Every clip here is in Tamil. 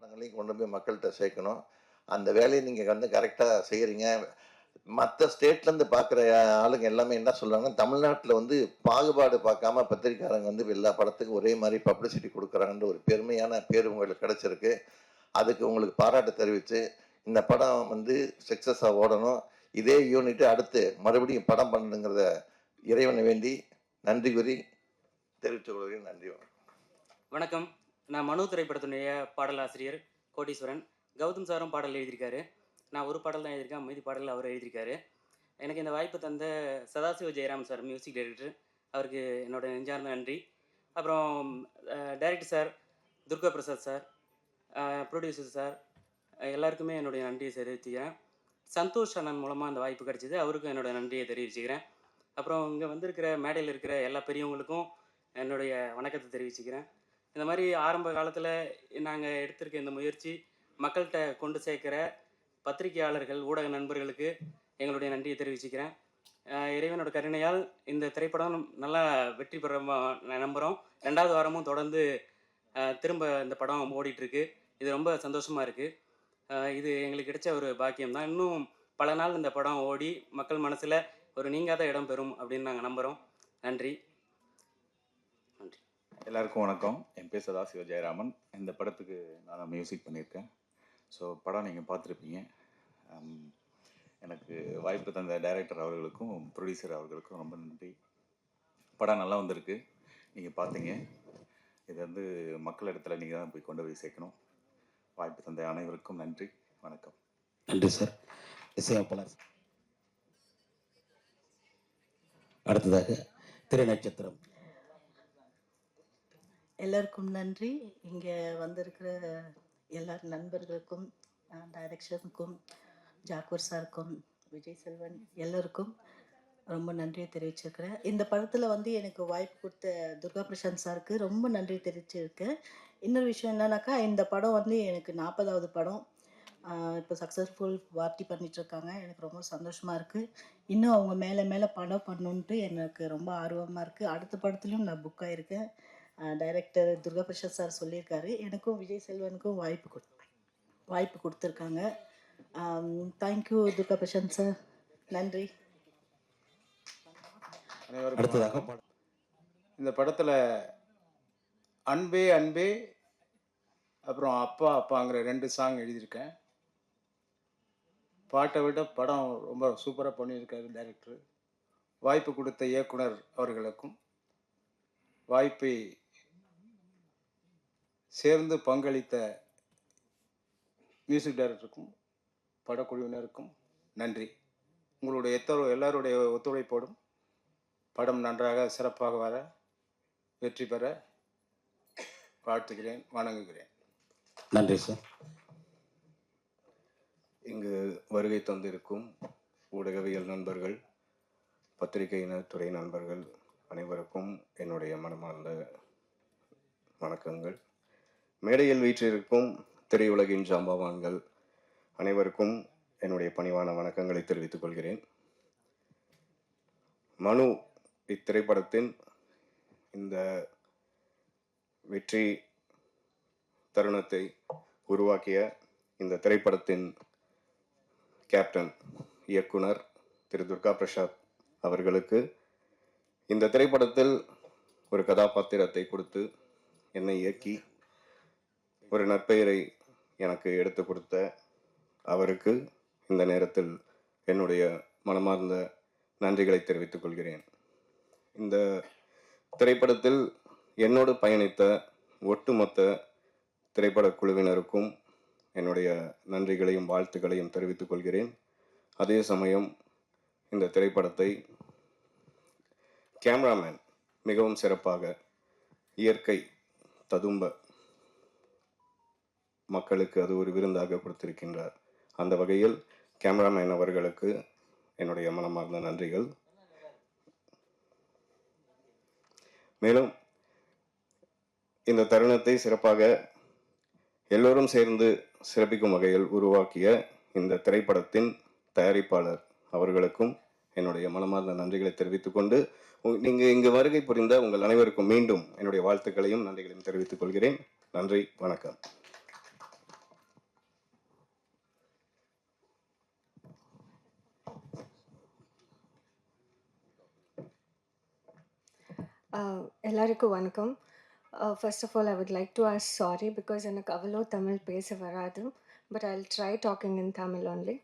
படங்களையும் கொண்டு போய் மக்கள்கிட்ட சேர்க்கணும். அந்த வேலையை நீங்கள் வந்து கரெக்டாக செய்கிறீங்க. மற்ற ஸ்டேட்லேருந்து பார்க்குற ஆளுங்க எல்லாமே என்ன சொல்கிறாங்கன்னா, தமிழ்நாட்டில் வந்து பாகுபாடு பார்க்காம பத்திரிக்கையாளங்க வந்து எல்லா படத்துக்கும் ஒரே மாதிரி பப்ளிசிட்டி கொடுக்குறாங்கன்ற ஒரு பெருமையான பேர் உங்களுக்கு கிடச்சிருக்கு. அதுக்கு உங்களுக்கு பாராட்டு தெரிவித்து, இந்த படம் வந்து சக்ஸஸாக ஓடணும். இதே யூனிட் அடுத்து மறுபடியும் படம் பண்ணணுங்கிறத இறைவனை வேண்டி நன்றி கூறி தெரிவித்துக் கொள்கிறேன். நன்றி. வணக்கம். நான் மனு திரைப்படத்தினுடைய பாடலாசிரியர் கோடீஸ்வரன். கௌதம் சாரும் பாடல் எழுதியிருக்காரு. நான் ஒரு பாடல் தான் எழுதியிருக்கேன், மீதி பாடல் அவர் எழுதியிருக்காரு. எனக்கு இந்த வாய்ப்பு தந்த Sadasiva Jayaram sir, music director, அவருக்கு என்னோட நெஞ்சார்ந்த நன்றி. அப்புறம் director sir, Durga Prasad sir, producer sir, எல்லாருக்குமே என்னுடைய நன்றியை தெரிவிச்சுக்கிறேன். சந்தோஷ் அண்ணன் மூலமாக அந்த வாய்ப்பு கிடைச்சிது, அவருக்கும் என்னோட நன்றியை தெரிவிச்சுக்கிறேன். அப்புறம் இங்கே வந்திருக்கிற மேடையில் இருக்கிற எல்லா பெரியவங்களுக்கும் என்னுடைய வணக்கத்தை தெரிவிச்சுக்கிறேன். இந்த மாதிரி ஆரம்ப காலத்தில் நாங்கள் எடுத்திருக்க இந்த முயற்சி மக்கள்கிட்ட கொண்டு சேர்க்கிற பத்திரிகையாளர்கள், ஊடக நண்பர்களுக்கு எங்களுடைய நன்றியை தெரிவிச்சுக்கிறேன். இறைவனோட கருணையால் இந்த திரைப்படம் நல்லா வெற்றி பெற நம்புகிறோம். 2வது வாரமும் தொடர்ந்து திரும்ப இந்த படம் ஓடிட்டுருக்கு. இது ரொம்ப சந்தோஷமாக இருக்குது. இது எங்களுக்கு கிடைச்ச ஒரு பாக்கியம் தான். இன்னும் பல நாள் இந்த படம் ஓடி மக்கள் மனசில் ஒரு நீங்காத இடம் பெறும் அப்படின்னு நாங்கள் நம்புகிறோம். நன்றி. நன்றி. எல்லாருக்கும் வணக்கம். என் பேர் சதாசிவ ஜெயராமன். இந்த படத்துக்கு நான் தான் மியூசிக் பண்ணியிருக்கேன். ஸோ படம் நீங்கள் பார்த்துருப்பீங்க. எனக்கு வாய்ப்பு தந்த டைரக்டர் அவர்களுக்கும் ப்ரொடியூசர் அவர்களுக்கும் ரொம்ப நன்றி. படம் நல்லா வந்திருக்கு, நீங்கள் பார்த்தீங்க. இது வந்து மக்கள் இடத்துல நீங்கள் தான் போய் கொண்டு போய் சேர்க்கணும். வாய்ப்பு தந்த அனைவருக்கும் நன்றி. வணக்கம். நன்றி சார். இசையமைப்பாளர் அடுத்ததாக திருநட்சத்திரம். எல்லாருக்கும் நன்றி. இங்கே வந்திருக்கிற எல்லா நண்பர்களுக்கும், டைரக்ஷனுக்கும், ஜாக்கூர் சாருக்கும், விஜய் செல்வன் எல்லாருக்கும் ரொம்ப நன்றியை தெரிவிச்சிருக்கிறேன். இந்த படத்தில் வந்து எனக்கு வாய்ப்பு கொடுத்த துர்கா பிரசாந்த் சாருக்கு ரொம்ப நன்றி தெரிவிச்சிருக்கேன். இன்னொரு விஷயம் என்னன்னாக்கா, இந்த படம் வந்து எனக்கு 40வது படம். இப்போ சக்ஸஸ்ஃபுல் பார்ட்டி பண்ணிகிட்ருக்காங்க. எனக்கு ரொம்ப சந்தோஷமாக இருக்குது. இன்னும் அவங்க மேலே மேலே படம் பண்ணணுன்ட்டு எனக்கு ரொம்ப ஆர்வமாக இருக்குது. அடுத்த படத்துலையும் நான் புக் ஆகிருக்கேன். டைரக்டர் துர்கா பிரசாத் சார் சொல்லியிருக்காரு. எனக்கும் விஜய் செல்வனுக்கும் வாய்ப்பு கொடுத்துருக்காங்க. Thank you Durga Prashanth sir. நன்றி. அடுத்ததாக இந்த படத்தில் அன்பே அன்பே அப்புறம் அப்பா அப்பாங்கிற 2 சாங் எழுதியிருக்கேன். பாட்டை விட படம் ரொம்ப சூப்பராக பண்ணியிருக்காரு டைரக்டர். வாய்ப்பு கொடுத்த இயக்குனர் அவர்களுக்கும், வாய்ப்பை சேர்ந்து பங்களித்த மியூசிக் டைரக்டருக்கும், படக்குழுவினருக்கும் நன்றி. உங்களுடைய எல்லாருடைய ஒத்துழைப்போடும் படம் நன்றாக சிறப்பாக வர, வெற்றி பெற வாழ்த்துகிறேன், வணங்குகிறேன். நன்றி சார். இங்கு வருகை தந்திருக்கும் ஊடகவியல் நண்பர்கள், பத்திரிகையினர், துறை நண்பர்கள் அனைவருக்கும் என்னுடைய மனமார்ந்த வணக்கங்கள். மேடையில் வீற்றிருக்கும் திரையுலகின் ஜாம்பவான்கள் அனைவருக்கும் என்னுடைய பணிவான வணக்கங்களை தெரிவித்துக் கொள்கிறேன். மனு இத்திரைப்படத்தின் இந்த வெற்றி தருணத்தை உருவாக்கிய இந்த திரைப்படத்தின் கேப்டன் இயக்குனர் திரு துர்கா பிரசாத் அவர்களுக்கு இந்த திரைப்படத்தில் ஒரு கதாபாத்திரத்தை கொடுத்து என்னை இயக்கி ஒரு நற்பெயரை எனக்கு எடுத்து கொடுத்த அவருக்கு இந்த நேரத்தில் என்னுடைய மனமார்ந்த நன்றிகளை தெரிவித்துக் கொள்கிறேன். இந்த திரைப்படத்தில் என்னோடு பயணித்த ஒட்டுமொத்த திரைப்பட குழுவினருக்கும் என்னுடைய நன்றிகளையும் வாழ்த்துக்களையும் தெரிவித்துக் கொள்கிறேன். அதே சமயம் இந்த திரைப்படத்தை கேமராமேன் மிகவும் சிறப்பாக இயற்கை ததும்ப மக்களுக்கு அது ஒரு விருந்தாக கொடுத்திருக்கின்றார். அந்த வகையில் கேமராமேன் அவர்களுக்கு என்னுடைய மனமார்ந்த நன்றிகள். மேலும் இந்த தருணத்தை சிறப்பாக எல்லோரும் சேர்ந்து சிறப்பிக்கும் வகையில் உருவாக்கிய இந்த திரைப்படத்தின் தயாரிப்பாளர் அவர்களுக்கும் என்னுடைய மனமார்ந்த நன்றிகளை தெரிவித்துக் கொண்டு, நீங்கள் இங்கு வருகை புரிந்த உங்கள் அனைவருக்கும் மீண்டும் என்னுடைய வாழ்த்துக்களையும் நன்றிகளையும் தெரிவித்துக் கொள்கிறேன். நன்றி, வணக்கம். எல்லாருக்கும் வணக்கம். First of all I would like to ask sorry because எனக்கு அவ்வளோ தமிழ் பேச வராது. But I will try talking in Tamil only.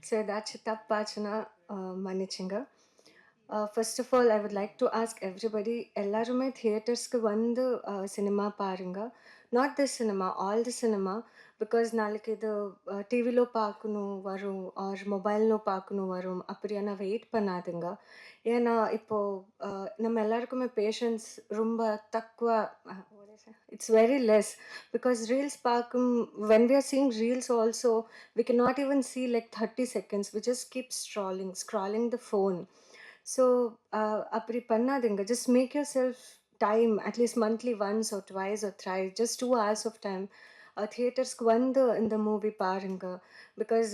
So ஏதாச்சும் தப்பாச்சுன்னா மன்னிச்சுங்க. First of all I would like to ask everybody, எல்லாருமே தியேட்டர்ஸ்க்கு வந்து சினிமா பாருங்க. Not the cinema, all the cinema. Because నాళ్ళకి ఇది టీవీలో பார்க்கணும் வரும் ஆர் மொபைல்னோ பார்க்கணும் வரும் அப்படியான வெயிட் பண்ணாதுங்க. ஏன்னா இப்போது நம்ம எல்லாருக்குமே பேஷன்ஸ் ரொம்ப தக்குவ, it's very less. Because reels பார்க்கும், when we are seeing reels also we cannot even see like 30 seconds. We just keep scrolling the phone. So அப்படி பண்ணாதீங்க. Just make yourself time, at least monthly once or twice or thrice, just 2 hours of time. தியேட்டர்ஸ்க்கு வந்து இந்த மூவி பாருங்க. பிகாஸ்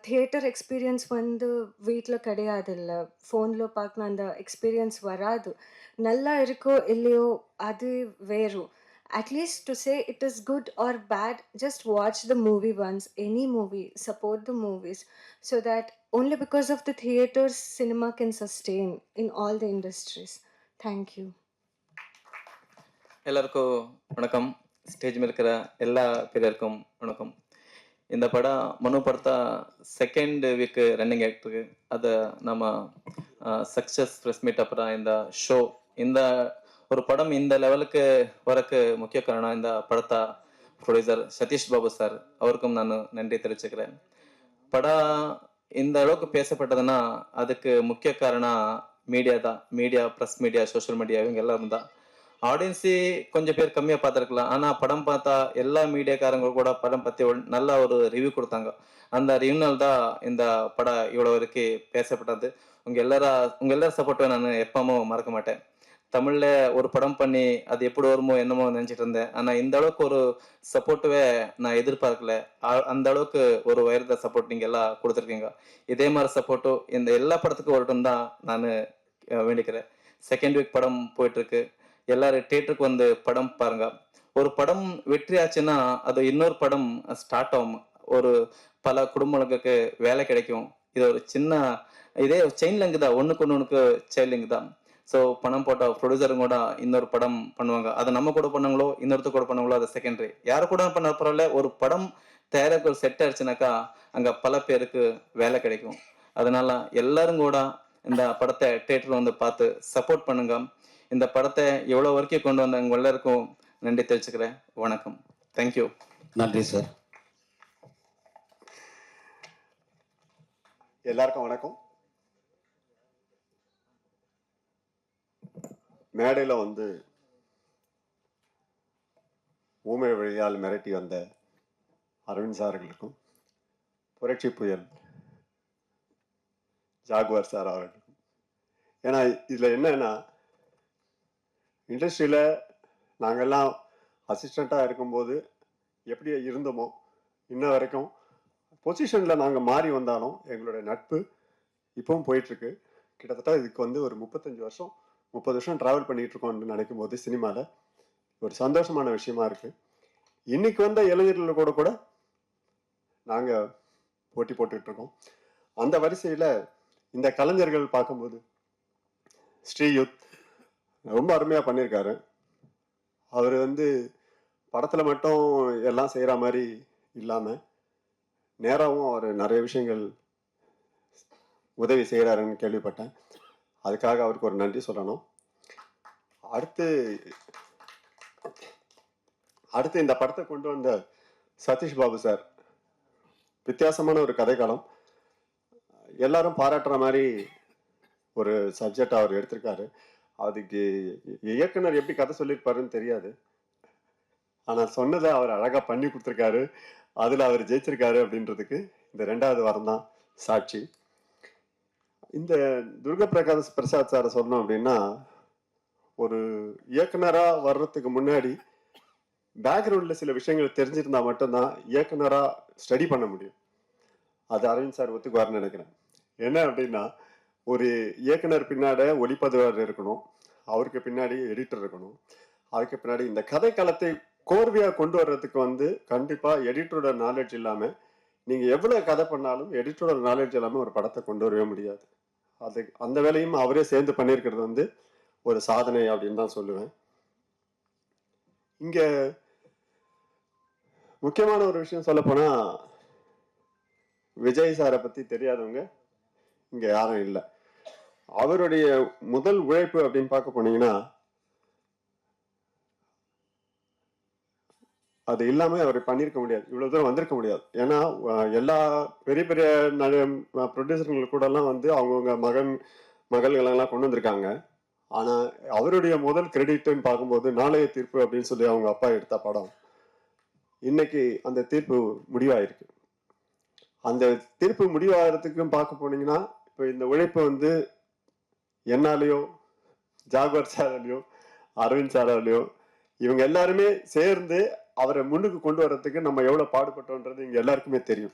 தியேட்டர் எக்ஸ்பீரியன்ஸ் வந்து வீட்டில் கிடையாது, இல்லை ஃபோனில் பார்க்கணும், அந்த எக்ஸ்பீரியன்ஸ் வராது. நல்லா இருக்கோ இல்லையோ அது வேறு. At least to say it is good or bad, just watch the movie once, any movie, support the movies, so that only because of the theaters, cinema can sustain in all the industries. Thank you. எல்லாருக்கும் வணக்கம். ஸ்டேஜ் மேல இருக்கிற எல்லா பேருக்கும் வணக்கம். இந்த படம் மனு படத்தா செகண்ட் வீக் ரன்னிங் ஆகிட்டு. அதை நம்ம சக்ஸஸ் ப்ரெஸ் மீட் அப்புறம் இந்த ஷோ, இந்த ஒரு படம் இந்த லெவலுக்கு வரக்கு முக்கிய காரணம் இந்த படத்தா ப்ரொடியூசர் சதீஷ் பாபு சார், அவருக்கும் நான் நன்றி தெரிவிச்சுக்கிறேன். படம் இந்த அளவுக்கு பேசப்பட்டதுன்னா அதுக்கு முக்கிய காரணம் மீடியா தான். Media, press media, social media, இவங்க எல்லாரும் தான். ஆடியன்ஸு கொஞ்சம் பேர் கம்மியாக பார்த்துருக்கலாம், ஆனால் படம் பார்த்தா எல்லா மீடியாக்காரங்க கூட படம் பற்றி நல்ல ஒரு ரிவ்யூ கொடுத்தாங்க. அந்த ரிவ்யூனால தான் இந்த படம் இவ்வளோ வரைக்கும் பேசப்பட்டது. உங்கள் எல்லாரும் சப்போர்ட்டை நான் எப்பவும் மறக்க மாட்டேன். தமிழில் ஒரு படம் பண்ணி அது எப்படி வருமோ என்னமோ நினச்சிட்டு இருந்தேன். ஆனால் இந்த அளவுக்கு ஒரு சப்போர்ட்டுவே நான் எதிர்பார்க்கல. அந்த அளவுக்கு ஒரு உயர்ந்த சப்போர்ட் நீங்கள் எல்லாம் கொடுத்துருக்கீங்க. இதே மாதிரி சப்போர்ட்டும் இந்த எல்லா படத்துக்கும் வரட்டும் தான் நான் வேண்டிக்கிறேன். செகண்ட் வீக் படம் போயிட்டுருக்கு. எல்லாரும் தியேட்டருக்கு வந்து படம் பாருங்க. ஒரு படம் வெற்றி ஆச்சுன்னா அது இன்னொரு படம் ஸ்டார்ட் ஆகும். ஒரு பல குடும்பங்களுக்கு வேலை கிடைக்கும். இது ஒரு சின்ன இதே செயின் லிங்க் தான், ஒன்றுக்கு செயின் லிங்க் தான். ஸோ பணம் போட்ட ப்ரொடியூசரும் கூட இன்னொரு படம் பண்ணுவாங்க. அதை நம்ம கூட பண்ணாங்களோ இன்னொருத்தர் கூட பண்ணாங்களோ அது செகண்டரி. யாரு கூட பண்ண பரவாயில்ல, ஒரு படம் தயாரிப்பு செட் ஆயிடுச்சுனாக்கா அங்கே பல பேருக்கு வேலை கிடைக்கும். அதனால எல்லாரும் கூட இந்த படத்தை தியேட்டர் வந்து பார்த்து சப்போர்ட் பண்ணுங்க. இந்த படத்தை எவ்வளோ வரைக்கும் கொண்டு வந்த உங்க எல்லாருக்கும் நன்றி தெரிவிச்சுக்கிறேன். வணக்கம். தேங்க்யூ. நன்றி சார். எல்லாருக்கும் வணக்கம். மேடையில் வந்து ஊமை வழியால் மிரட்டி வந்த அரவிந்த் சார்களுக்கும், புரட்சி புயல் ஜாகுவார் சார் அவர்களுக்கும். ஏன்னா இதில் என்னன்னா, இண்டஸ்ட்ரியில் நாங்கள்லாம் அசிஸ்டண்ட்டாக இருக்கும்போது எப்படி இருந்தோமோ இன்ன வரைக்கும் பொசிஷனில் நாங்கள் மாறி வந்தாலும் எங்களுடைய நட்பு இப்பவும் போயிட்டுருக்கு. கிட்டத்தட்ட இதுக்கு வந்து ஒரு 30 வருஷம் ட்ராவல் பண்ணிகிட்டு இருக்கோம்னு நினைக்கும் போது சினிமாவில் ஒரு சந்தோஷமான விஷயமா இருக்குது. இன்னைக்கு வந்த இளைஞர்கள் கூட நாங்கள் போட்டி போட்டுட்ருக்கோம். அந்த வரிசையில் இந்த கலைஞர்கள் பார்க்கும்போது ஸ்ரீயுத் ரொம்ப அருமையாக பண்ணியிருக்காரு. அவர் வந்து படத்தில் மட்டும் எல்லாம் செய்கிற மாதிரி இல்லாமல் நேராகவும் அவர் நிறைய விஷயங்கள் உதவி செய்கிறாருன்னு கேள்விப்பட்டேன். அதுக்காக அவருக்கு ஒரு நன்றி சொல்லணும். அடுத்து இந்த படத்தை கொண்டு வந்த சதீஷ் பாபு சார், வித்தியாசமான ஒரு கதைக்களம், எல்லாரும் பாராட்டுற மாதிரி ஒரு சப்ஜெக்ட் அவர் எடுத்திருக்காரு. அதுக்கு இயக்குனர் எப்படி கதை சொல்லியிருப்பாருன்னு தெரியாது, ஆனால் சொன்னதை அவர் அழகாக பண்ணி கொடுத்துருக்காரு. அதில் அவர் ஜெயிச்சிருக்காரு அப்படின்றதுக்கு இந்த 2வது வாரம் தான் சாட்சி. இந்த துர்கா பிரசாத் சாரை சொல்லணும் அப்படின்னா, ஒரு இயக்குனராக வர்றதுக்கு முன்னாடி பேக்ரவுண்டில் சில விஷயங்கள் தெரிஞ்சிருந்தா மட்டும்தான் இயக்குனராக ஸ்டடி பண்ண முடியும். அது அரவிந்த் சார் ஒத்துக்குவார்னு நினைக்கிறேன். என்ன அப்படின்னா, ஒரு இயக்குனர் பின்னாடி ஒளிப்பதிவாளர் இருக்கணும், அவருக்கு பின்னாடி எடிட்டர் இருக்கணும், அதுக்கு பின்னாடி இந்த கதை களத்தை கோர்வையாக கொண்டு வர்றதுக்கு வந்து கண்டிப்பாக எடிட்டரோட நாலேஜ் இல்லாமல் நீங்கள் எவ்வளோ கதை பண்ணாலும் எடிட்டரோட நாலேஜ் இல்லாமல் ஒரு படத்தை கொண்டு வரவே முடியாது. அது அந்த வேலையும் அவரே சேர்ந்து பண்ணியிருக்கிறது வந்து ஒரு சாதனை அப்படின்னு தான் சொல்லுவேன். இங்கே முக்கியமான ஒரு விஷயம் சொல்லப்போனால், விஜய் சாரை பற்றி தெரியாதவங்க இங்கே யாரும் இல்லை. அவருடைய முதல் உழைப்பு அப்படின்னு பார்க்க போனீங்கன்னா, அது இல்லாமல் அவர் பண்ணியிருக்க முடியாது, இவ்வளோ தூரம் வந்திருக்க முடியாது. ஏன்னா எல்லா பெரிய பெரிய ப்ரொடியூசர்கள் கூடலாம் வந்து அவங்கவுங்க மகள்களெல்லாம் கொண்டு வந்திருக்காங்க. ஆனால் அவருடைய முதல் கிரெடிட்னு பார்க்கும்போது நாளைய தீர்ப்பு அப்படின்னு சொல்லி அவங்க அப்பா எடுத்த படம் இன்னைக்கு அந்த தீர்ப்பு முடிவாயிருக்கு. அந்த தீர்ப்பு முடிவாகிறதுக்கும் பார்க்க போனீங்கன்னா, இப்போ இந்த உழைப்பு வந்து என்னாலேயோ ஜாகுவார் சாராலையோ அரவிந்த் சாராலையோ இவங்க எல்லாருமே சேர்ந்து அவரை முன்னுக்கு கொண்டு வர்றதுக்கு நம்ம எவ்வளவு பாடுபட்டோன்றது இங்க எல்லாருக்குமே தெரியும்.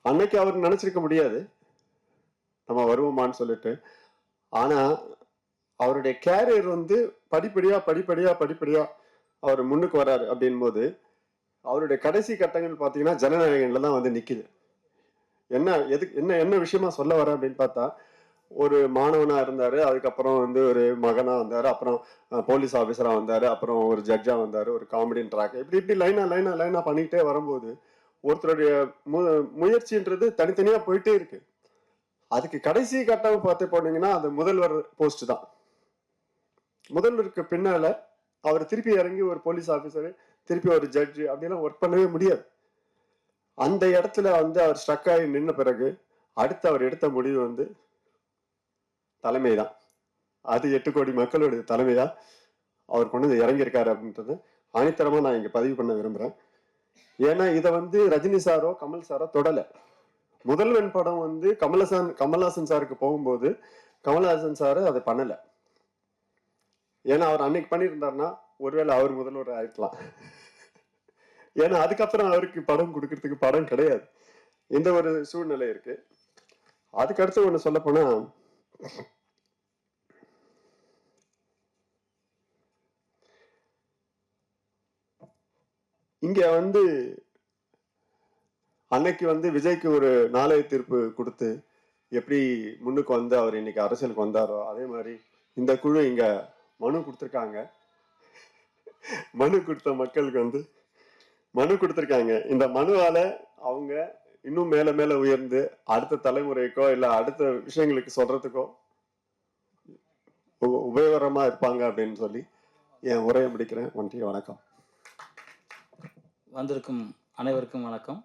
அன்னைக்கு அவர் நினைச்சிருக்க முடியாது நம்ம வருவோமான்னு சொல்லிட்டு. ஆனா அவருடைய கேரியர் வந்து படிப்படியா அவர் முன்னுக்கு வர்றாரு அப்படின் போது அவருடைய கடைசி கட்டங்கள் பார்த்தீங்கன்னா ஜனநாயகன்ல தான் வந்து நிக்குது. என்ன விஷயமா சொல்ல வர அப்படின்னு பார்த்தா, ஒரு மாணவனா இருந்தாரு, அதுக்கப்புறம் வந்து ஒரு மகனா வந்தாரு, அப்புறம் போலீஸ் ஆஃபீஸரா வந்தாரு, அப்புறம் ஒரு ஜட்ஜா வந்தாரு, ஒரு காமெடியன் ட்ராக், இப்படி லைனா பண்ணிக்கிட்டே வரும்போது ஒருத்தருடைய முயற்சின்றது தனித்தனியா போயிட்டே இருக்கு. அதுக்கு கடைசி கட்டம் பார்த்து போனீங்கன்னா அது முதல்வர் போஸ்ட் தான். முதல்வருக்கு பின்னால அவர் திருப்பி இறங்கி ஒரு போலீஸ் ஆஃபீஸர், திருப்பி ஒரு ஜட்ஜு அப்படிலாம் ஒர்க் பண்ணவே முடியாது. அந்த இடத்துல வந்து அவர் ஸ்ட்ரக் ஆகி நின்ன பிறகு அடுத்து அவர் எடுத்த முடிவு வந்து தலைமை தான். அது 8 கோடி மக்களுடைய தலைமையா அவர் கொண்டு வந்து இறங்கியிருக்காரு அப்படின்றது ஆணித்தரமா நான் இங்க பதிவு பண்ண விரும்புறேன். ஏன்னா இதை வந்து ரஜினி சாரோ கமல் சாரோ தொடலை. முதல்வன் படம் வந்து கமல்ஹாசன் சாருக்கு போகும்போது கமல்ஹாசன் சாரு அதை பண்ணல. ஏன்னா அவர் அன்னைக்கு பண்ணியிருந்தாருன்னா ஒருவேளை அவர் முதல்வர் ஆயிருக்கலாம். ஏன்னா அதுக்கப்புறம் அவருக்கு படம் கொடுக்கறதுக்கு படம் கிடையாது, இந்த ஒரு சூழ்நிலை இருக்கு. அதுக்கு அடுத்து ஒண்ணு சொல்ல போனா, இங்க வந்து அன்னைக்கு வந்து விஜய்க்கு ஒரு நாளைய தீர்ப்பு கொடுத்து எப்படி முன்னுக்கு வந்து அவர் இன்னைக்கு அரசியலுக்கு வந்தாரோ அதே மாதிரி இந்த குழு இங்க மனு கொடுத்துருக்காங்க. மனு கொடுத்த மக்களுக்கு வந்து மனு கொடுத்துருக்காங்க. இந்த மனுவால அவங்க இன்னும் மேல மேல உயர்ந்து அடுத்த தலைமுறைக்கோ இல்ல அடுத்த விஷயங்களுக்கு சொல்றதுக்கோ உபயோகரமா இருப்பாங்க அப்படின்னு சொல்லி என் உரையை முடிக்கிறேன். நன்றி, வணக்கம். வந்திருக்கும் அனைவருக்கும் வணக்கம்.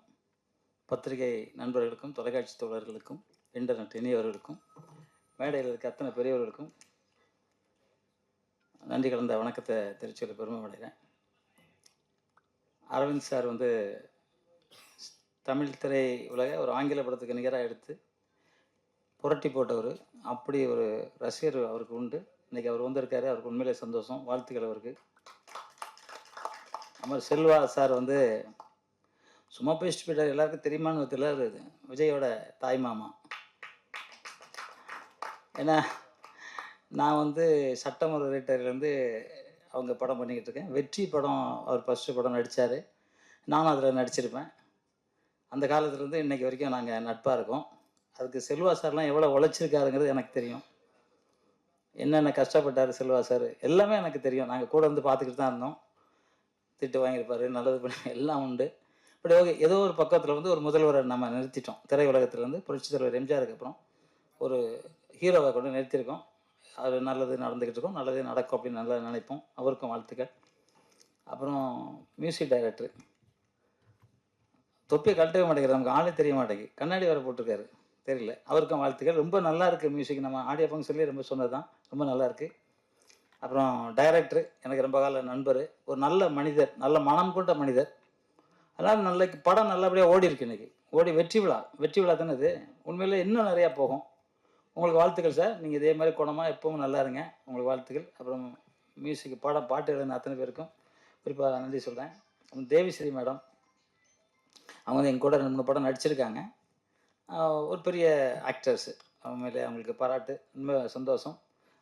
பத்திரிகை நண்பர்களுக்கும் தொலைக்காட்சி தோழர்களுக்கும் இன்டர்நெட் இணையவர்களுக்கும் மேடையில் இருக்க அத்தனை பெரியவர்களுக்கும் நன்றி கலந்த வணக்கத்தை தெரிவிச்சுள்ள பெருமை அடைகிறேன். அரவிந்த் சார் வந்து தமிழ் திரை உலக ஒரு ஆங்கில படத்துக்கு நிகராக எடுத்து புரட்டி போட்டவர். அப்படி ஒரு ரசிகர் அவருக்கு உண்டு. இன்றைக்கி அவர் வந்திருக்காரு, அவருக்கு உண்மையிலே சந்தோஷம், வாழ்த்துக்கள் அவருக்கு. அமர் செல்வா சார் வந்து சும்மா பேசிட்டு போயிட்டார், எல்லாருக்கும் தெரியுமான்னு தெரியல, விஜயோட தாய் மாமா. ஏன்னா நான் வந்து சட்டமன்ற ரைட்டர்லேருந்து அவங்க படம் பண்ணிக்கிட்டு இருக்கேன். வெற்றி படம் அவர் ஃபஸ்ட்டு படம் நடித்தார், நானும் அதில் நடிச்சிருப்பேன். அந்த காலத்துலேருந்து இன்றைக்கி வரைக்கும் நாங்கள் நட்பாக இருக்கோம். அதுக்கு செல்வா சார்லாம் எவ்வளோ உழைச்சிருக்காருங்கிறது எனக்கு தெரியும். என்னென்ன கஷ்டப்பட்டார் செல்வா சார் எல்லாமே எனக்கு தெரியும். நாங்கள் கூட வந்து பார்த்துக்கிட்டு தான் இருந்தோம். திட்டு வாங்கியிருப்பார், நல்லது பண்ணி எல்லாம் உண்டு. பட் ஓகே, ஏதோ ஒரு பக்கத்தில் வந்து ஒரு முதல்வரை நம்ம நிறுத்திட்டோம். திரையுலகத்துலேருந்து புரட்சித் தலைவர் எம்ஜிஆருக்கு அப்புறம் ஒரு ஹீரோவை கொண்டு நிறுத்தியிருக்கோம். அது நல்லது நடந்துக்கிட்டு இருக்கோம், நல்லது நடக்கும் அப்படின்னு நல்லா நினைப்போம். அவருக்கும் வாழ்த்துக்கள். அப்புறம் மியூசிக் டைரக்டர் தொப்பியை கழட்டவே மாட்டேங்கிறார், நமக்கு ஆளே தெரிய மாட்டேங்குது, கண்ணாடி வேறு போட்டிருக்காரு, தெரியல. அவருக்கும் வாழ்த்துக்கள். ரொம்ப நல்லா இருக்குது மியூசிக். நம்ம ஆடியோ ஃபங்க்ஷன்லேயே ரொம்ப சொன்னது தான், ரொம்ப நல்லா இருக்குது. அப்புறம் டைரக்டர் எனக்கு ரொம்ப கால நண்பர், ஒரு நல்ல மனிதர், நல்ல மனம் கொண்ட மனிதர். அதனால் நல்ல படம் நல்லபடியாக ஓடி இருக்கு. இன்றைக்கி ஓடி வெற்றி விழா தானே இது. உண்மையிலே இன்னும் நிறையா போகும். உங்களுக்கு வாழ்த்துக்கள் சார். நீங்கள் இதே மாதிரி குணமாக எப்பவும் நல்லா இருங்க, உங்களுக்கு வாழ்த்துக்கள். அப்புறம் மியூசிக் பாட்டு எழுதின அத்தனை பேருக்கும் குறிப்பாக நன்றி சொல்கிறேன். அப்புறம் தேவிஸ்ரீ மேடம், அவங்க வந்து எங்கள் கூட 2-3 படம் நடிச்சிருக்காங்க. ஒரு பெரிய ஆக்டர்ஸு. அவங்களே அவங்களுக்கு பாராட்டு, ரொம்ப சந்தோஷம்.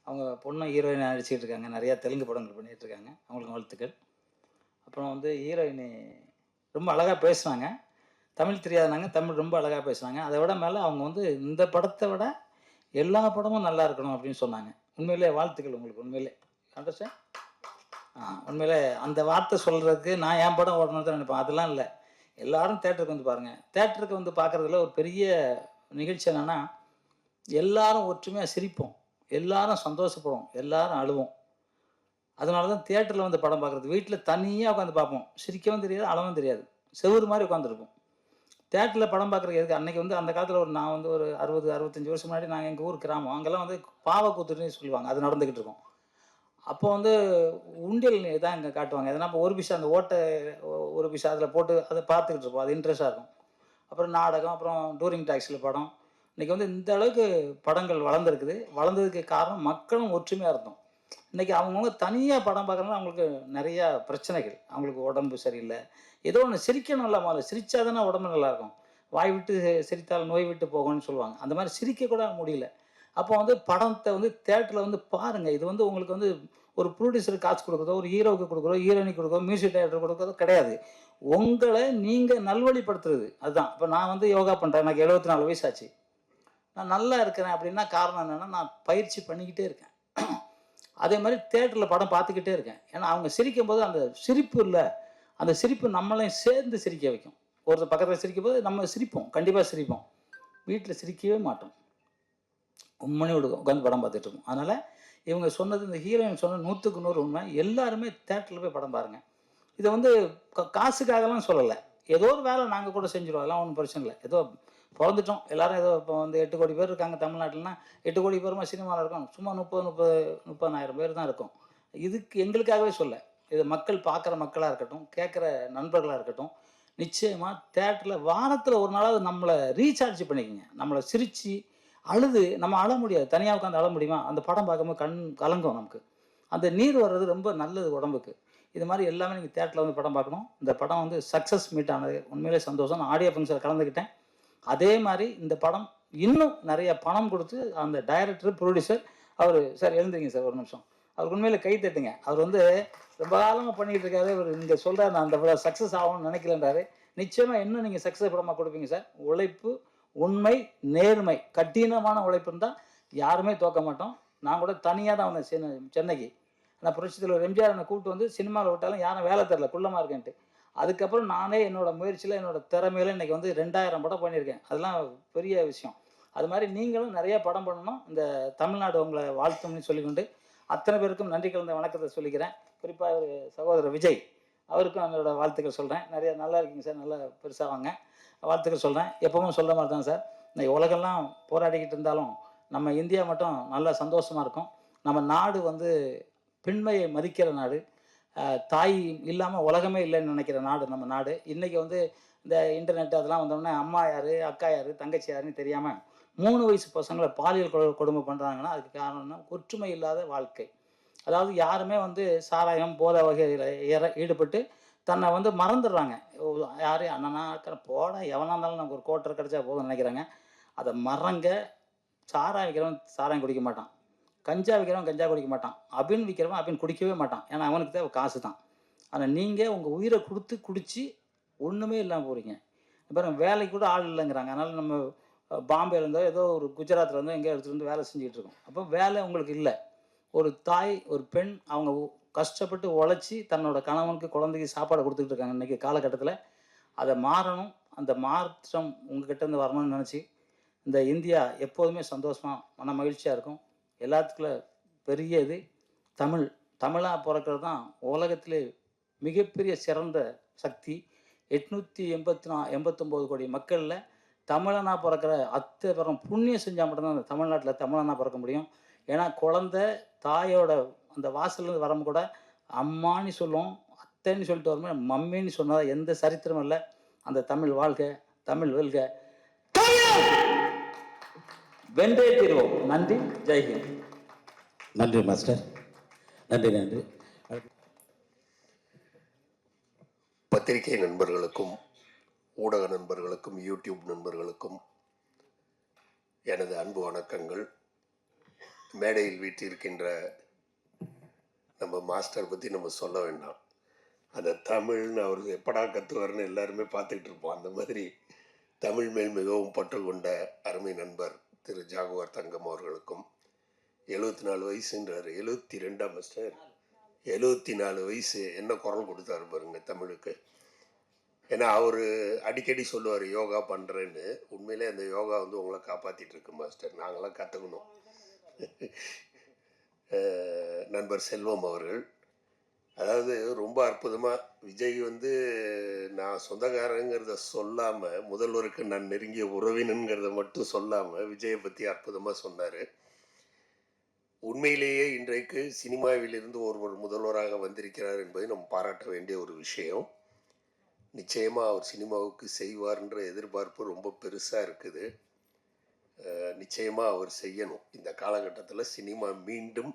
அவங்க பொண்ணும் ஹீரோயினாக நடிச்சிக்கிட்டு இருக்காங்க, நிறையா தெலுங்கு படங்கள் பண்ணிகிட்ருக்காங்க, அவங்களுக்கு வாழ்த்துக்கள். அப்புறம் வந்து ஹீரோயினி ரொம்ப அழகாக பேசுனாங்க. தமிழ் தெரியாதனாங்க, தமிழ் ரொம்ப அழகாக பேசுனாங்க. அதை விட மேலே அவங்க வந்து இந்த படத்தை விட எல்லா படமும் நல்லா இருக்கணும் அப்படின்னு சொன்னாங்க. உண்மையிலே வாழ்த்துக்கள் உங்களுக்கு, உண்மையிலே அண்டர்ஸ்டாண்ட். உண்மையிலே அந்த வார்த்தை சொல்கிறதுக்கு நான் என் படம் ஓடணும்னு தான் நினைப்பேன். அதெல்லாம் இல்லை. எல்லாரும் தேட்டருக்கு வந்து பாருங்கள். தேட்டருக்கு வந்து பார்க்குறதுல ஒரு பெரிய நிகழ்ச்சி என்னென்னா, எல்லாரும் ஒற்றுமையாக சிரிப்போம், எல்லாரும் சந்தோஷப்படுவோம், எல்லாரும் அழுவோம். அதனால தான் தியேட்டரில் வந்து படம் பார்க்குறது. வீட்டில் தனியாக உட்காந்து பார்ப்போம், சிரிக்கவும் தெரியாது, அழவும் தெரியாது, செவுறு மாதிரி உட்காந்துருப்போம். தேட்டரில் படம் பார்க்குறது எதுக்கு? அன்றைக்கி வந்து அந்த காலத்தில் நான் வந்து ஒரு 60-65 வருஷம் முன்னாடி நாங்கள் எங்கள் ஊர் கிராமம், அங்கெல்லாம் வந்து பாவக்கூத்துன்னு சொல்லுவாங்க, அது நடந்துக்கிட்டு இருக்கோம். அப்போ வந்து உண்டியல் தான் இங்கே காட்டுவாங்க. எதனா இப்போ ஒரு பிசா அந்த ஓட்டை ஒரு பிசா அதில் போட்டு அதை பார்த்துக்கிட்டு இருப்போம், அது இன்ட்ரெஸ்ட்டாக இருக்கும். அப்புறம் நாடகம், அப்புறம் டூரிங் டாக்ஸியில் படம். இன்றைக்கி வந்து இந்த அளவுக்கு படங்கள் வளர்ந்துருக்குது. வளர்ந்ததுக்கு காரணம் மக்களும் ஒற்றுமையாக இருந்தோம். இன்றைக்கி அவங்கவுங்க தனியாக படம் பார்க்குறதுனால அவங்களுக்கு நிறையா பிரச்சனைகள். அவங்களுக்கு உடம்பு சரியில்லை, ஏதோ ஒன்று சிரிக்கணும்ல, முதல்ல சிரித்தா தானே உடம்பு நல்லாயிருக்கும். வாய் விட்டு சிரித்தால் நோய் விட்டு போகும்னு சொல்லுவாங்க. அந்த மாதிரி சிரிக்க கூட முடியல. அப்போ வந்து படத்தை வந்து தேட்டரில் வந்து பாருங்கள். இது வந்து உங்களுக்கு வந்து ஒரு ப்ரொடியூசருக்கு காசு கொடுக்குறதோ, ஒரு ஹீரோவுக்கு கொடுக்குறோ, ஹீரோயினுக்கு கொடுக்குறோ, மியூசிக் டைரக்டர் கொடுக்குறதோ கிடையாது. உங்களை நீங்கள் நல்வழிப்படுத்துறது அதுதான். இப்போ நான் வந்து யோகா பண்ணுறேன், எனக்கு 74 வயசாச்சு. நான் நல்லா இருக்கிறேன் அப்படின்னா காரணம் என்னென்னா, நான் பயிற்சி பண்ணிக்கிட்டே இருக்கேன். அதே மாதிரி தேட்டரில் படம் பார்த்துக்கிட்டே இருக்கேன். ஏன்னா அவங்க சிரிக்கும் போது அந்த சிரிப்பு இல்லை, அந்த சிரிப்பு நம்மளையும் சேர்ந்து சிரிக்க வைக்கும். ஒருத்தர் பக்கத்தில் சிரிக்கும் போது நம்ம சிரிப்போம், கண்டிப்பாக சிரிப்போம். வீட்டில் சிரிக்கவே மாட்டோம், உண்மனே உட்காந்து படம் பார்த்துட்டு இருக்கோம். அதனால் இவங்க சொன்னது, இந்த ஹீரோயின் சொன்னது 100க்கு 100 உண்மை. எல்லாருமே தேட்டரில் போய் படம் பாருங்கள். இதை வந்து காசுக்காகலாம் சொல்லலை. ஏதோ ஒரு வேலை நாங்கள் கூட செஞ்சுருவோம், அதெல்லாம் ஒன்றும் பிரச்சனை இல்லை. ஏதோ பிறந்துட்டோம் எல்லாரும். ஏதோ இப்போ வந்து 8 கோடி பேர் இருக்காங்க தமிழ்நாட்டில்னா, 8 கோடி பேருமா சினிமாவில் இருக்கும்? சும்மா 30,000 பேர் தான் இருக்கும். இதுக்கு எங்களுக்காகவே சொல்ல, இது மக்கள் பார்க்குற மக்களாக இருக்கட்டும், கேட்குற நண்பர்களாக இருக்கட்டும், நிச்சயமாக தேட்டரில் வாரத்தில் ஒரு நாளாவது நம்மளை ரீசார்ஜ் பண்ணிக்கோங்க. நம்மளை சிரித்து அழுது, நம்ம அழ முடியாது, தனியாக உட்காந்து அழ முடியுமா? அந்த படம் பார்க்கும்போது கண் கலங்கும் நமக்கு. அந்த நீர் வர்றது ரொம்ப நல்லது உடம்புக்கு. இது மாதிரி எல்லாமே நீங்கள் தேட்டரில் வந்து படம் பார்க்கணும். இந்த படம் வந்து சக்ஸஸ் மீட் ஆனது உண்மையிலே சந்தோஷம். நான் ஆடியோ ஃபங்க்ஷனில் கலந்துக்கிட்டேன். அதே மாதிரி இந்த படம் இன்னும் நிறைய பணம் கொடுத்து அந்த டைரக்டர், ப்ரொடியூசர், அவர் சார் எழுந்துங்க சார் ஒரு நிமிஷம், அவருக்கு உண்மையில கை தட்டுங்க. அவர் வந்து ரொம்ப காலமாக பண்ணிகிட்டு இருக்காரு. இவர் இங்கே சொல்கிறார், நான் அந்த படம் சக்ஸஸ் ஆகும்னு நினைக்கலன்றாரு. நிச்சயமாக இன்னும் நீங்கள் சக்ஸஸ் படமாக கொடுப்பீங்க சார். உழைப்பு, உண்மை, நேர்மை, கடினமான உழைப்பு இருந்தால் யாருமே தோக்க மாட்டோம். நான் கூட தனியாக தான் வந்தேன் சென்னைக்கு. நான் புரட்சித்தில் ஒரு எம்ஜிஆர் என்னை கூப்பிட்டு வந்து சினிமாவில் விட்டாலும் யாரும் வேலை தரல, குள்ளமாக இருக்கேன்ட்டு. அதுக்கப்புறம் நானே என்னோடய முயற்சியில், என்னோடய திறமையில் இன்றைக்கி வந்து 2000 படம் பண்ணியிருக்கேன். அதெல்லாம் பெரிய விஷயம். அது மாதிரி நீங்களும் நிறைய படம் பண்ணணும். இந்த தமிழ்நாடு உங்களை வாழ்த்தும்னு சொல்லிக்கொண்டு அத்தனை பேருக்கும் நன்றி கலந்த வணக்கத்தை சொல்லிக்கிறேன். குறிப்பாக ஒரு சகோதரர் விஜய், அவருக்கும் என்னோடய வாழ்த்துக்கள் சொல்கிறேன். நிறைய நல்லா இருக்கீங்க சார், நல்லா பெருசாக வாங்க, வாழ்த்துக்கள் சொல்கிறேன். எப்பவும் சொல்ல மாதிரி தான் சார், இந்த உலகெல்லாம் போராடிக்கிட்டு இருந்தாலும் நம்ம இந்தியா மட்டும் நல்லா சந்தோஷமாக இருக்கும். நம்ம நாடு வந்து பெண்மையை மதிக்கிற நாடு, தாய் இல்லாமல் உலகமே இல்லைன்னு நினைக்கிற நாடு நம்ம நாடு. இன்றைக்கி வந்து இந்த இன்டர்நெட் அதெல்லாம் வந்தோடனே அம்மா யார், அக்கா யார், தங்கச்சி யாருன்னு தெரியாமல் 3 வயசு பசங்களை பாலியல் கொடுமை பண்ணுறாங்கன்னா அதுக்கு காரணம்னா ஒற்றுமை இல்லாத வாழ்க்கை. அதாவது யாருமே வந்து சாராயம், போதை வகையில் ஈடுபட்டு தன்னை வந்து மறந்துடுறாங்க. யார் அண்ணனா இருக்கிற போட எவனாக இருந்தாலும் நமக்கு ஒரு கோட்டர் கிடச்சா போதும்னு நினைக்கிறாங்க. அதை மறங்க. சாராயம் விற்கிறவன் சாராயம் குடிக்க மாட்டான், கஞ்சா விற்கிறவன் கஞ்சா குடிக்க மாட்டான், அபின் விற்கிறவன் அபின் குடிக்கவே மாட்டான். ஏன்னா அவனுக்கு தேவை காசு தான். ஆனால் நீங்கள் உங்கள் உயிரை கொடுத்து குடித்து ஒன்றுமே இல்லாமல் போகிறீங்க. பாருங்க, வேலைக்கு கூட ஆள் இல்லைங்கிறாங்க. அதனால் நம்ம பாம்பேல இருந்தோ ஏதோ ஒரு குஜராத்தில் இருந்தோ எங்கேயோ எடுத்துகிட்டு வந்து வேலை செஞ்சுக்கிட்டு இருக்கோம். அப்போ வேலை உங்களுக்கு இல்லை. ஒரு தாய், ஒரு பெண், அவங்க கஷ்டப்பட்டு உழைச்சி தன்னோட கணவனுக்கு, குழந்தைக்கு சாப்பாடு கொடுத்துக்கிட்டு இருக்காங்க இன்றைக்கி காலகட்டத்தில். அதை மாறணும். அந்த மாற்றம் உங்ககிட்டேருந்து வரணும்னு நினச்சி இந்த இந்தியா எப்போதுமே சந்தோஷமாக, மன மகிழ்ச்சியாக இருக்கும். எல்லாத்துக்குள்ள பெரிய இது தமிழாக பிறக்கிறது தான் உலகத்திலே மிகப்பெரிய சிறந்த சக்தி. 889 கோடி மக்களில் தமிழனாக பிறக்கிற அத்தனை பேரும் புண்ணியம் செஞ்சால் மட்டும்தான் அந்த தமிழ்நாட்டில் தமிழனாக பிறக்க முடியும். ஏன்னா குழந்தை தாயோட அந்த வாசல்லேருந்து வரம்பு கூட அம்மான்னு சொல்லுவோம், அத்தைன்னு சொல்லிட்டு வரும்போது மம்மின்னு சொன்னதா எந்த சரித்திரமும் இல்லை. அந்த தமிழ் வாழ்க, தமிழ் வெல்க, வென்றே தீர்வோம். நன்றி, ஜெய்ஹிந்த். நன்றி மாஸ்டர், நன்றி நன்றி. பத்திரிகை நண்பர்களுக்கும், ஊடக நண்பர்களுக்கும், யூடியூப் நண்பர்களுக்கும் எனது அன்பு வணக்கங்கள். மேடையில் வீட்டிருக்கின்ற நம்ம மாஸ்டர் பற்றி நம்ம சொல்ல வேண்டாம். அந்த தமிழ்னு அவர் எப்படா கற்றுவார்னு எல்லாருமே பார்த்துக்கிட்டு இருப்போம். அந்த மாதிரி தமிழ் மேல் மிகவும் பற்று கொண்ட அருமை நண்பர் திரு ஜாகுவார் தங்கம் அவர்களுக்கும் 74 வயசுன்றார், 72 மிஸ்டர், 74 வயசு என்ன குரல் கொடுத்தாரு பாருங்க தமிழுக்கு. ஏன்னா அவர் அடிக்கடி சொல்லுவார் யோகா பண்ணுறேன்னு. உண்மையிலே அந்த யோகா வந்து உங்களை காப்பாற்றிட்டு இருக்கு மாஸ்டர், நாங்களாம் கற்றுக்கணும். நண்பர் செல்வம் அவர்கள், அதாவது ரொம்ப அற்புதமாக விஜய் வந்து நான் சொந்தக்காரங்கிறத சொல்லாமல், முதல்வருக்கு நான் நெருங்கிய உறவினங்கிறத மட்டும் சொல்லாமல் விஜயை பற்றி அற்புதமாக சொன்னார். உண்மையிலேயே இன்றைக்கு சினிமாவிலிருந்து ஒருவர் முதல்வராக வந்திருக்கிறார் என்பதை நம்ம பாராட்ட வேண்டிய ஒரு விஷயம். நிச்சயமாக அவர் சினிமாவுக்கு செய்வார்ன்ற எதிர்பார்ப்பு ரொம்ப பெருசாக இருக்குது. நிச்சயமாக அவர் செய்யணும். இந்த காலகட்டத்தில் சினிமா மீண்டும்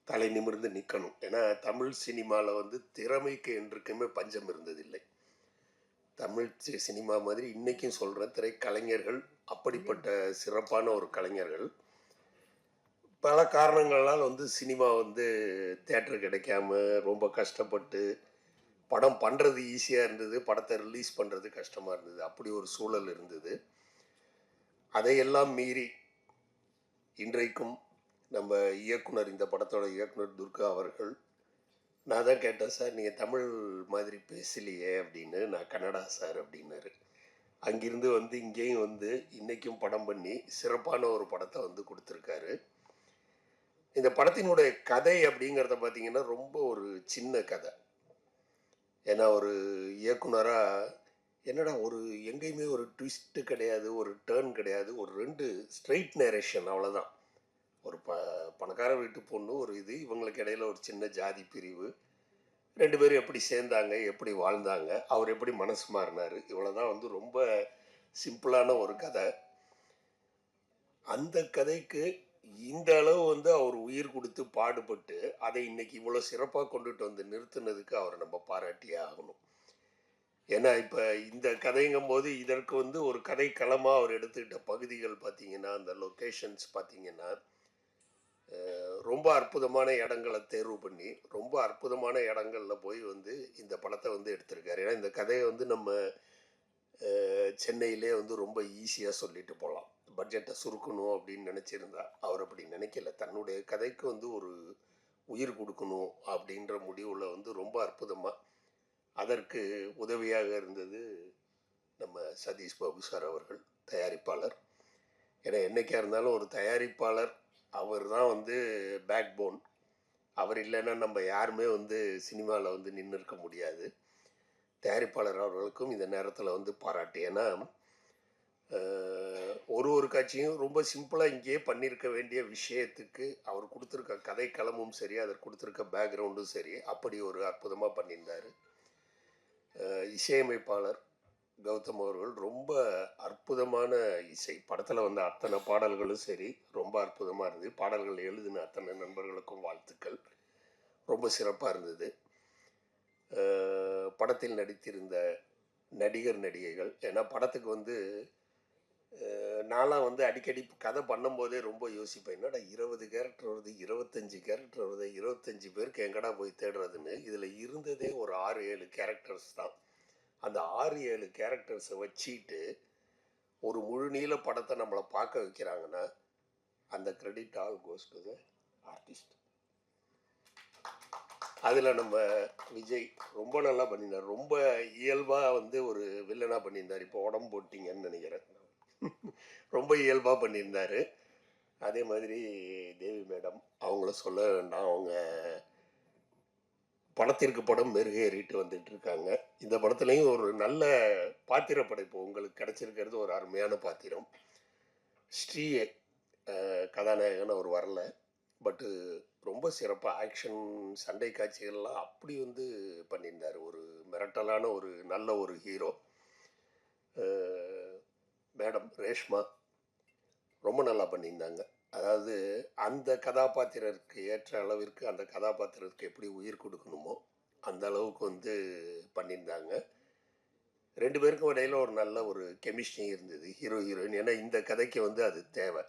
தலை நிமிர்ந்து நிற்கணும். ஏன்னா தமிழ் சினிமாவில் வந்து திறமைக்கு என்றைக்குமே பஞ்சம் இருந்ததில்லை. தமிழ் சினிமா மாதிரி இன்றைக்கும் சொல்கிற திரைக்கலைஞர்கள் அப்படிப்பட்ட சிறப்பான ஒரு கலைஞர்கள். பல காரணங்களால் வந்து சினிமா வந்து தேட்டர் கிடைக்காம ரொம்ப கஷ்டப்பட்டு படம் பண்ணுறது ஈஸியாக இருந்தது, படத்தை ரிலீஸ் பண்ணுறது கஷ்டமாக இருந்தது. அப்படி ஒரு சூழல் இருந்தது. அதையெல்லாம் மீறி இன்றைக்கும் நம்ம இயக்குனர், இந்த படத்தோட இயக்குனர் துர்கா அவர்கள், நான் தான் கேட்டேன் சார் நீங்கள் தமிழ் மாதிரி பேசலையே அப்படின்னு. நான் கன்னடா சார் அப்படின்னாரு. அங்கிருந்து வந்து இங்கேயும் வந்து இன்றைக்கும் படம் பண்ணி சிறப்பான ஒரு படத்தை வந்து கொடுத்துருக்காரு. இந்த படத்தினுடைய கதை அப்படிங்கிறத பார்த்தீங்கன்னா ரொம்ப ஒரு சின்ன கதை. ஏன்னா ஒரு இயக்குனராக என்னடா ஒரு எங்கேயுமே ஒரு ட்விஸ்ட்டு கிடையாது, ஒரு டேர்ன் கிடையாது, ஒரு 2 ஸ்ட்ரெயிட் நேரேஷன், அவ்வளோதான். ஒரு பணக்கார வீட்டு பொண்ணு, ஒரு இது, இவங்களுக்கு இடையில ஒரு சின்ன ஜாதி பிரிவு, 2 பேரும் எப்படி சேர்ந்தாங்க, எப்படி வாழ்ந்தாங்க, அவர் எப்படி மனசு மாறினார், இவ்வளோதான் வந்து ரொம்ப சிம்பிளான ஒரு கதை. அந்த கதைக்கு இந்த அளவு வந்து அவர் உயிர் கொடுத்து பாடுபட்டு அதை இன்னைக்கு இவ்வளோ சிறப்பாக கொண்டுட்டு வந்து நிறுத்தினதுக்கு அவரை நம்ம பாராட்டியே ஆகணும். ஏன்னா இப்போ இந்த கதைங்கும் போது இதற்கு வந்து ஒரு கதை களமாக அவர் எடுத்துக்கிட்ட பகுதிகள் பார்த்தீங்கன்னா, அந்த லொக்கேஷன்ஸ் பார்த்தீங்கன்னா ரொம்ப அற்புதமான இடங்களை தேர்வு பண்ணி ரொம்ப அற்புதமான இடங்களில் போய் வந்து இந்த படத்தை வந்து எடுத்திருக்காரு. ஏன்னா இந்த கதையை வந்து நம்ம சென்னையிலே வந்து ரொம்ப ஈஸியாக சொல்லிட்டு போகலாம். பட்ஜெட்டை சுருக்கணும் அப்படின்னு நினச்சிருந்தா அவர் அப்படி நினைக்கல. தன்னுடைய கதைக்கு வந்து ஒரு உயிர் கொடுக்கணும் அப்படின்ற முடிவில் வந்து ரொம்ப அற்புதமாக அதற்கு உதவியாக இருந்தது நம்ம சதீஷ் பாபு சார் அவர்கள், தயாரிப்பாளர். ஏன்னா என்றைக்காக இருந்தாலும் ஒரு தயாரிப்பாளர் அவர் தான் வந்து பேக் போன். அவர் இல்லைன்னா நம்ம யாருமே வந்து சினிமாவில் வந்து நின்று இருக்க முடியாது. தயாரிப்பாளர் அவர்களுக்கும் இந்த நேரத்தில் வந்து பாராட்டு. ஏன்னா ஒரு காட்சியும் ரொம்ப சிம்பிளாக இங்கேயே பண்ணியிருக்க வேண்டிய விஷயத்துக்கு அவர் கொடுத்துருக்க கதை களமும் சரி, அதற்கு கொடுத்துருக்க பேக்ரவுண்டும் சரி, அப்படி ஒரு அற்புதமாக பண்ணியிருந்தார். இசையமைப்பாளர் கௌதம் அவர்கள் ரொம்ப அற்புதமான இசை. படத்தில் வந்த அத்தனை பாடல்களும் சரி ரொம்ப அற்புதமாக இருந்தது. பாடல்கள் எழுதின அத்தனை நண்பர்களுக்கும் வாழ்த்துக்கள். ரொம்ப சிறப்பாக இருந்தது. படத்தில் நடித்திருந்த நடிகர் நடிகைகள், ஏன்னா படத்துக்கு வந்து நான்லாம் வந்து அடிக்கடி கதை பண்ணும்போதே ரொம்ப யோசிப்பேன், என்னடா 20 கேரக்டர் வருது, 25 கேரக்டர் வருது, 25 பேருக்கு எங்கடா போய் தேடுறதுன்னு. இதில் இருந்ததே ஒரு 6-7 கேரக்டர்ஸ் தான். அந்த 6-7 கேரக்டர்ஸை வச்சுட்டு ஒரு முழு நீள படத்தை நம்மளை பார்க்க வைக்கிறாங்கன்னா அந்த credit all goes to the artist. அதில் நம்ம விஜய் ரொம்ப நல்லா பண்ணியிருந்தார். ரொம்ப இயல்பாக வந்து ஒரு வில்லனாக பண்ணியிருந்தார். இப்போ உடம்பு போட்டிங்கன்னு நினைக்கிறேன். ரொம்ப இயல்பாக பண்ணியிருந்தார். அதே மாதிரி தேவி மேடம், அவங்கள சொல்ல வேண்டாம். அவங்க படத்திற்கு படம் மெருகேறிட்டு வந்துட்டு இருக்காங்க. இந்த படத்துலையும் ஒரு நல்ல பாத்திர படைப்பு உங்களுக்கு கிடைச்சிருக்கிறது. ஒரு அருமையான பாத்திரம். ஸ்ரீ கதாநாயகன் அவர் வரல, பட்டு ரொம்ப சிறப்பாக ஆக்ஷன் சண்டை காட்சிகள்லாம் அப்படி வந்து பண்ணியிருந்தார். ஒரு மிரட்டலான ஒரு நல்ல ஒரு ஹீரோ. மேடம் ரேஷ்மா ரொம்ப நல்லா பண்ணியிருந்தாங்க. அதாவது அந்த கதாபாத்திரருக்கு ஏற்ற அளவிற்கு அந்த கதாபாத்திரத்துக்கு எப்படி உயிர் கொடுக்கணுமோ அந்த அளவுக்கு வந்து பண்ணியிருந்தாங்க. 2 பேருக்கும் இடையில ஒரு நல்ல ஒரு கெமிஸ்ட்ரி இருந்தது, ஹீரோ ஹீரோயின். ஏன்னா இந்த கதைக்கு வந்து அது தேவை.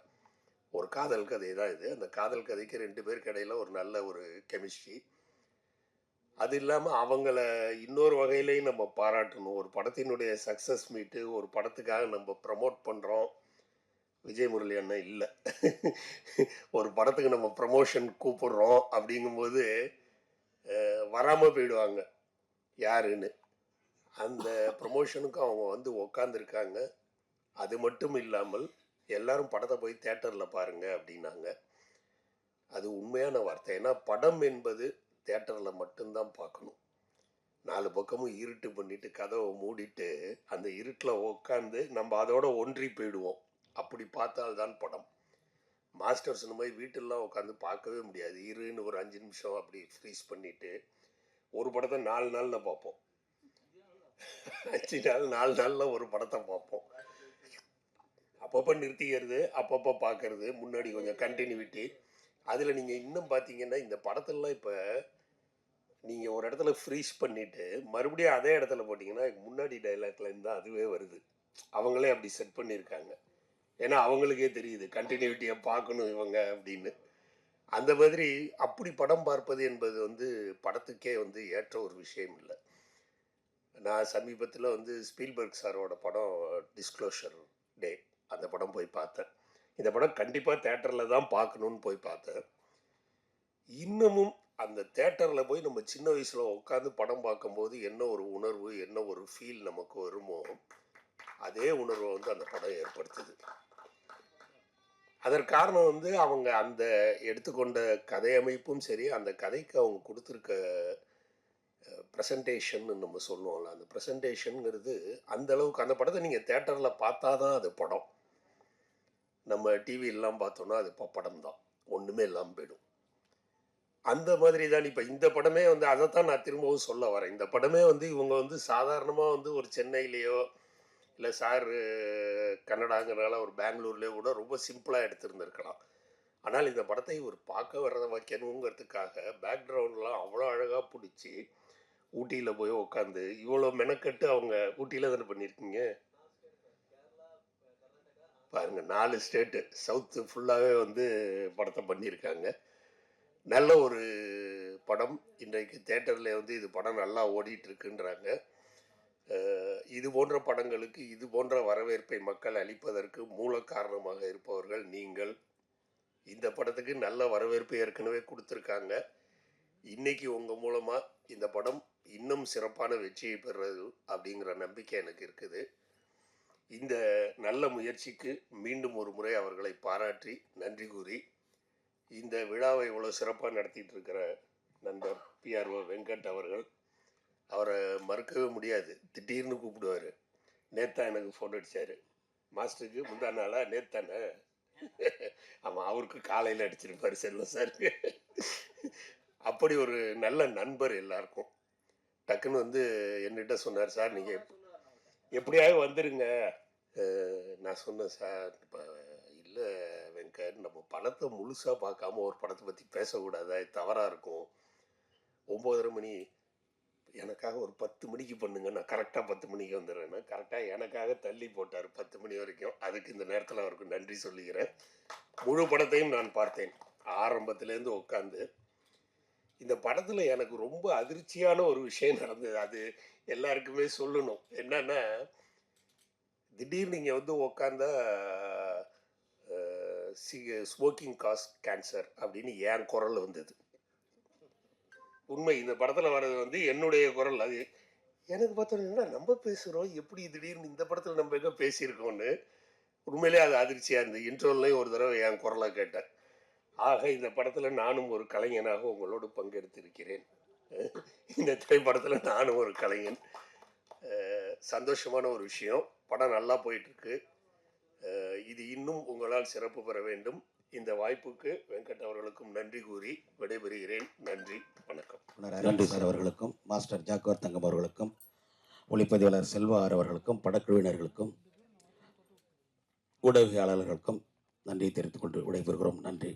ஒரு காதல் கதை தான் இது. அந்த காதல் கதைக்கு 2 பேருக்கு இடையில ஒரு நல்ல ஒரு கெமிஸ்ட்ரி. அது இல்லாமல் அவங்கள இன்னொரு வகையிலையும் நம்ம பாராட்டணும். ஒரு படத்தினுடைய சக்ஸஸ் மீட்டு ஒரு படத்துக்காக நம்ம ப்ரமோட் பண்ணுறோம். விஜய் முரளி அண்ணன் இல்லை. ஒரு படத்துக்கு நம்ம ப்ரமோஷன் கூப்பிடுறோம் அப்படிங்கும்போது வராமல் போயிடுவாங்க யாருன்னு. அந்த ப்ரமோஷனுக்கு அவங்க வந்து உக்காந்துருக்காங்க. அது மட்டும் இல்லாமல் எல்லாரும் படத்தை போய் தேட்டரில் பாருங்க அப்படின்னாங்க. அது உண்மையான வார்த்தை. ஏன்னா படம் என்பது தேட்டரில் மட்டும்தான் பார்க்கணும். 4 பக்கமும் இருட்டு பண்ணிட்டு கதவை மூடிட்டு அந்த இருட்டில் உட்காந்து நம்ம அதோட ஒன்றி போயிடுவோம். அப்படி பார்த்தால்தான் படம். மாஸ்டர் சொன்ன மாதிரி வீட்டிலலாம் உட்காந்து பார்க்கவே முடியாது. இருன்னு ஒரு 5 நிமிஷம் அப்படி ஃப்ரீஸ் பண்ணிட்டு ஒரு படத்தை 4 நாளில் பார்ப்போம். 5 நாள் 4 நாளில் ஒரு படத்தை பார்ப்போம். அப்பப்போ நிறுத்திக்கிறது, அப்பப்போ பார்க்கறது, முன்னாடி கொஞ்சம் கண்டினியூட்டி. அதில் நீங்கள் இன்னும் பார்த்தீங்கன்னா இந்த படத்துலலாம் இப்போ நீங்கள் ஒரு இடத்துல ஃப்ரீஸ் பண்ணிவிட்டு மறுபடியும் அதே இடத்துல போட்டிங்கன்னா முன்னாடி டைலாக்லேருந்து தான் அதுவே வருது. அவங்களே அப்படி செட் பண்ணியிருக்காங்க. ஏன்னா அவங்களுக்கே தெரியுது கண்டினியூட்டியை பார்க்கணும் இவங்க அப்படின்னு. அந்த மாதிரி அப்படி படம் பார்ப்பது என்பது வந்து படத்துக்கே வந்து ஏற்ற ஒரு விஷயம் இல்லை. நான் சமீபத்தில் வந்து ஸ்பீல்பர்க் சாரோட படம் டிஸ்க்ளோஷர் டே, அந்த படம் போய் பார்த்தேன். இந்த படம் கண்டிப்பாக தேட்டரில் தான் பார்க்கணுன்னு போய் பார்த்தேன். இன்னமும் அந்த தேட்டரில் போய் நம்ம சின்ன வயசில் உட்காந்து படம் பார்க்கும்போது என்ன ஒரு உணர்வு, என்ன ஒரு ஃபீல் நமக்கு வருமோ அதே உணர்வை வந்து அந்த படம் ஏற்படுத்துது. அதற்கு காரணம் வந்து அவங்க அந்த எடுத்துக்கொண்ட கதை அமைப்பும் சரி, அந்த கதைக்கு அவங்க கொடுத்துருக்க ப்ரெசன்டேஷன் நம்ம சொல்லுவோம்ல, அந்த ப்ரெசன்டேஷனுங்கிறது அந்த அளவுக்கு. அந்த படத்தை நீங்கள் தேட்டரில் பார்த்தா தான் அது படம். நம்ம டிவியெல்லாம் பார்த்தோன்னா அது படம் தான், ஒன்றுமே இல்லாமல் போயிடும். அந்த மாதிரி தான் இப்போ இந்த படமே வந்து அதைத்தான் நான் திரும்பவும் சொல்ல வரேன். இந்த படமே வந்து இவங்க வந்து சாதாரணமாக வந்து ஒரு சென்னையிலேயோ இல்லை சார் கன்னடாங்கிறனால ஒரு பெங்களூர்லேயோ கூட ரொம்ப சிம்பிளாக எடுத்திருந்துருக்கலாம். ஆனால் இந்த படத்தை ஒரு பார்க்க வர்றதை வைக்கணுங்கிறதுக்காக பேக்ரவுண்ட்லாம் அவ்வளோ அழகாக பிடிச்சி ஊட்டியில் போய் உட்காந்து இவ்வளோ மெனக்கட்டு அவங்க ஊட்டியில் தானே பண்ணியிருக்கீங்க பாருங்கள். 4 ஸ்டேட்டு சவுத்து ஃபுல்லாகவே வந்து படத்தை பண்ணியிருக்காங்க. நல்ல ஒரு படம். இன்றைக்கு தேட்டரில் வந்து இது படம் நல்லா ஓடிட்டுருக்குன்றாங்க. இது போன்ற படங்களுக்கு இது போன்ற வரவேற்பை மக்கள் அளிப்பதற்கு மூல காரணமாக இருப்பவர்கள் நீங்கள். இந்த படத்துக்கு நல்ல வரவேற்பு ஏற்கனவே கொடுத்துருக்காங்க. இன்னைக்கு உங்கள் மூலமாக இந்த படம் இன்னும் சிறப்பான வெற்றியை பெறுறது அப்படிங்கிற நம்பிக்கை எனக்கு இருக்குது. இந்த நல்ல முயற்சிக்கு மீண்டும் ஒரு முறை அவர்களை பாராட்டி நன்றி கூறி, இந்த விழாவை இவ்வளோ சிறப்பாக நடத்திட்டு இருக்கிற நண்பர் பிஆர்ஓ வெங்கட் அவர்கள், அவரை மறுக்கவே முடியாது. திடீர்னு கூப்பிடுவார். நேத்தான் எனக்கு ஃபோன் அடித்தார். மாஸ்டருக்கு முந்தா நாளா நேத்தானே? ஆமாம், அவருக்கு காலையில் அடிச்சிருப்பார் செல்லம் சார். அப்படி ஒரு நல்ல நண்பர் எல்லாருக்கும். டக்குன்னு வந்து என்கிட்ட சொன்னார், சார் நீங்கள் எப்படியாவது வந்துடுங்க. நான் சொன்னேன், சார் இப்போ இல்லை வெங்கட், நம்ம படத்தை முழுசாக பார்க்காம ஒரு படத்தை பற்றி பேசக்கூடாது, அது தவறாக இருக்கும். 9:30 மணி எனக்காக ஒரு 10 மணிக்கு பண்ணுங்க, நான் கரெக்டாக 10 மணிக்கு வந்துடுறேன்னா கரெக்டாக எனக்காக தள்ளி போட்டார் 10 மணி வரைக்கும். அதுக்கு இந்த நேரத்தில் அவருக்கு நன்றி சொல்லிக்கிறேன். முழு படத்தையும் நான் பார்த்தேன் ஆரம்பத்துலேருந்து உட்காந்து. இந்த படத்தில் எனக்கு ரொம்ப அதிர்ச்சியான ஒரு விஷயம் நடந்தது. அது எல்லாருக்குமே சொல்லணும். என்னன்னா, திடீர்னு நீங்கள் வந்து உட்காந்தா ஸ்மோக்கிங் காஸ் கேன்சர் அப்படின்னு என் குரல் வந்தது. உண்மை, இந்த படத்தில் வர்றது வந்து என்னுடைய குரல். அது எனக்கு பார்த்தோன்னா நம்ம பேசுகிறோம், எப்படி திடீர்னு இந்த படத்தில் நம்ம எங்கே பேசியிருக்கோன்னு உண்மையிலே அது அதிர்ச்சியாக இருந்தது. இன்ட்ரோல்லையும் ஒரு தடவை என் குரலை கேட்டேன். ஆக இந்த படத்தில் நானும் ஒரு கலைஞனாக உங்களோடு பங்கெடுத்திருக்கிறேன். இந்த திரைப்படத்தில் நானும் ஒரு கலைஞன். சந்தோஷமான ஒரு விஷயம். படம் நல்லா போயிட்டுருக்கு. இது இன்னும் உங்களால் சிறப்பு பெற வேண்டும். இந்த வாய்ப்புக்கு வெங்கட் அவர்களுக்கும் நன்றி கூறி விடைபெறுகிறேன். நன்றி, வணக்கம். நன்றி சார் அவர்களுக்கும், மாஸ்டர் ஜாக்குவர் தங்கம் அவர்களுக்கும், ஒளிப்பதிவாளர் செல்வார் அவர்களுக்கும், படக்குழுவினர்களுக்கும், ஊடகவியலாளர்களுக்கும் நன்றி தெரிவித்துக் கொண்டு விடைபெறுகிறோம். நன்றி.